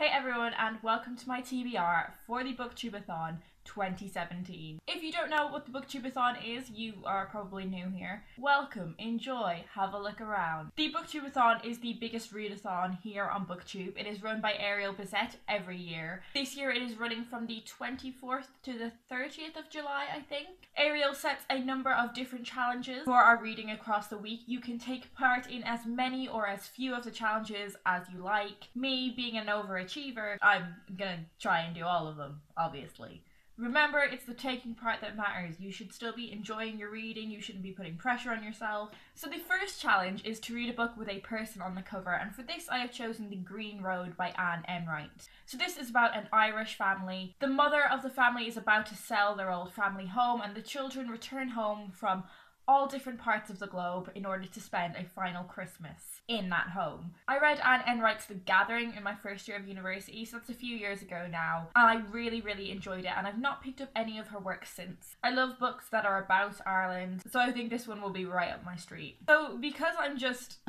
Hey everyone, and welcome to my TBR for the Booktube-A-Thon 2017. If you don't know what the Booktube-A-Thon is, you are probably new here. Welcome, enjoy, have a look around. The Booktube-A-Thon is the biggest readathon here on Booktube. It is run by Ariel Bissett every year. This year it is running from the 24th to the 30th of July, I think. Ariel sets a number of different challenges for our reading across the week. You can take part in as many or as few of the challenges as you like. Me, being an overachiever, I'm gonna try and do all of them, obviously. Remember, it's the taking part that matters. You should still be enjoying your reading, you shouldn't be putting pressure on yourself. So the first challenge is to read a book with a person on the cover, and for this I have chosen The Green Road by Anne Enright. So this is about an Irish family. The mother of the family is about to sell their old family home, and the children return home from all different parts of the globe in order to spend a final Christmas in that home. I read Anne Enright's The Gathering in my first year of university, so that's a few years ago now, and I really enjoyed it, and I've not picked up any of her work since. I love books that are about Ireland, so I think this one will be right up my street. So because I'm just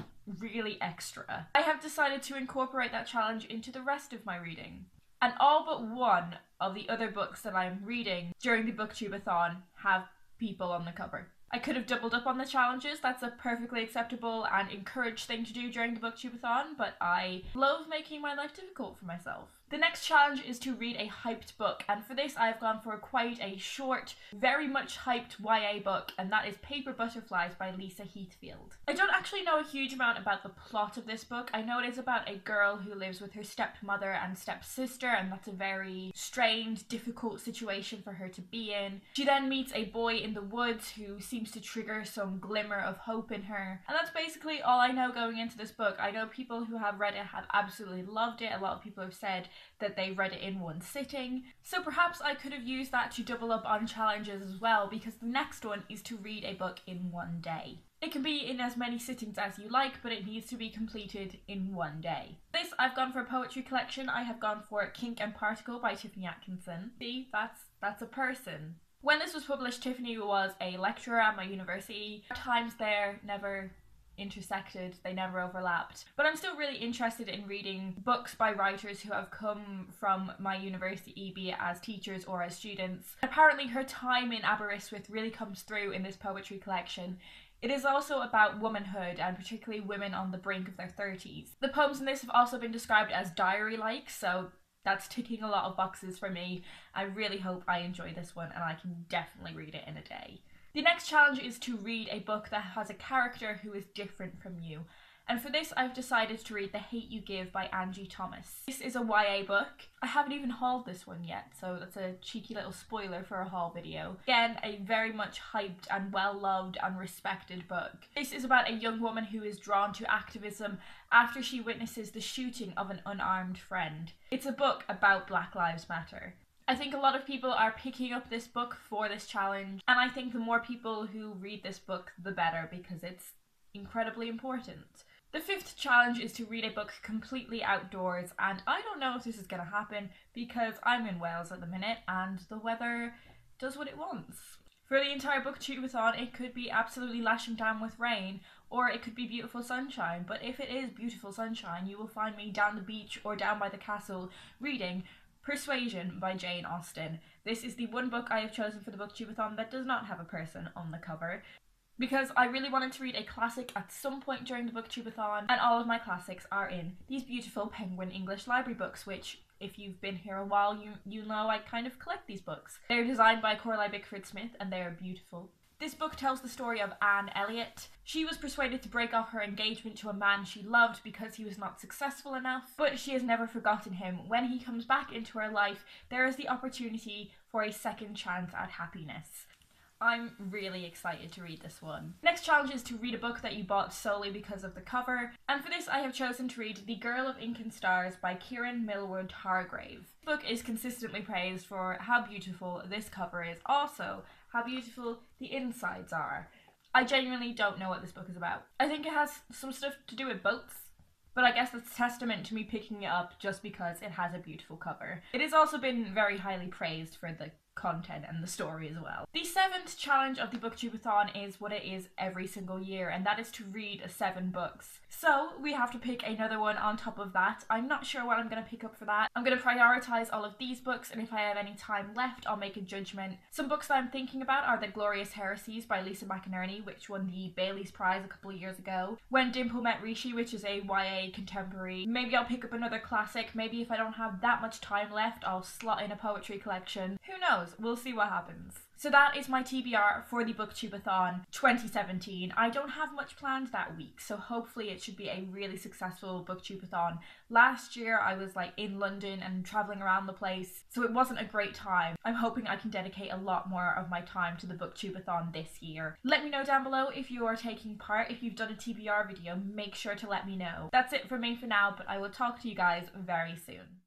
really extra, I have decided to incorporate that challenge into the rest of my reading. And all but one of the other books that I'm reading during the Booktube-A-Thon have people on the cover. I could have doubled up on the challenges, that's a perfectly acceptable and encouraged thing to do during the Booktube-A-Thon, but I love making my life difficult for myself. The next challenge is to read a hyped book, and for this I've gone for quite a short, very much hyped YA book, and that is Paper Butterflies by Lisa Heathfield. I don't actually know a huge amount about the plot of this book. I know it is about a girl who lives with her stepmother and stepsister, and that's a very strained, difficult situation for her to be in. She then meets a boy in the woods who seems to trigger some glimmer of hope in her, and that's basically all I know going into this book. I know people who have read it have absolutely loved it. A lot of people have said that they read it in one sitting, so perhaps I could have used that to double up on challenges as well, because the next one is to read a book in one day. It can be in as many sittings as you like, but it needs to be completed in one day. This, I've gone for a poetry collection. I have gone for Kink and Particle by Tiffany Atkinson. See, that's a person. When this was published, Tiffany was a lecturer at my university. Our times there never intersected, they never overlapped, but I'm still really interested in reading books by writers who have come from my university, be it as teachers or as students. Apparently her time in Aberystwyth really comes through in this poetry collection. It is also about womanhood, and particularly women on the brink of their 30s. The poems in this have also been described as diary-like, so that's ticking a lot of boxes for me. I really hope I enjoy this one, and I can definitely read it in a day. The next challenge is to read a book that has a character who is different from you. And for this I've decided to read The Hate You Give by Angie Thomas. This is a YA book. I haven't even hauled this one yet, so that's a cheeky little spoiler for a haul video. Again, a very much hyped and well-loved and respected book. This is about a young woman who is drawn to activism after she witnesses the shooting of an unarmed friend. It's a book about Black Lives Matter. I think a lot of people are picking up this book for this challenge, and I think the more people who read this book, the better, because it's incredibly important. The fifth challenge is to read a book completely outdoors, and I don't know if this is going to happen because I'm in Wales at the minute and the weather does what it wants. For the entire Booktube-A-Thon, it could be absolutely lashing down with rain, or it could be beautiful sunshine, but if it is beautiful sunshine, you will find me down the beach or down by the castle reading Persuasion by Jane Austen. This is the one book I have chosen for the Booktube-A-Thon that does not have a person on the cover, because I really wanted to read a classic at some point during the Booktube-A-Thon, and all of my classics are in these beautiful Penguin English Library books, which, if you've been here a while, you know I kind of collect these books. They're designed by Coralie Bickford-Smith, and they are beautiful. This book tells the story of Anne Elliot. She was persuaded to break off her engagement to a man she loved because he was not successful enough, but she has never forgotten him. When he comes back into her life, there is the opportunity for a second chance at happiness. I'm really excited to read this one. Next challenge is to read a book that you bought solely because of the cover, and for this I have chosen to read The Girl of Ink and Stars by Kieran Millward Hargrave. This book is consistently praised for how beautiful this cover is, also how beautiful the insides are. I genuinely don't know what this book is about. I think it has some stuff to do with boats, but I guess that's testament to me picking it up just because it has a beautiful cover. It has also been very highly praised for the content and the story as well. The 7th challenge of the Booktube-A-Thon is what it is every single year, and that is to read 7 books. So we have to pick another one on top of that. I'm not sure what I'm going to pick up for that. I'm going to prioritise all of these books, and if I have any time left, I'll make a judgment. Some books that I'm thinking about are The Glorious Heresies by Lisa McInerney, which won the Bailey's Prize a couple of years ago. When Dimple Met Rishi, which is a YA contemporary. Maybe I'll pick up another classic. Maybe if I don't have that much time left, I'll slot in a poetry collection. Who knows? We'll see what happens. So that is my TBR for the Booktube-A-Thon 2017. I don't have much planned that week, so hopefully it should be a really successful Booktube-A-Thon. Last year I was like in London and travelling around the place, so it wasn't a great time. I'm hoping I can dedicate a lot more of my time to the Booktube-A-Thon this year. Let me know down below if you are taking part. If you've done a TBR video, make sure to let me know. That's it for me for now, but I will talk to you guys very soon.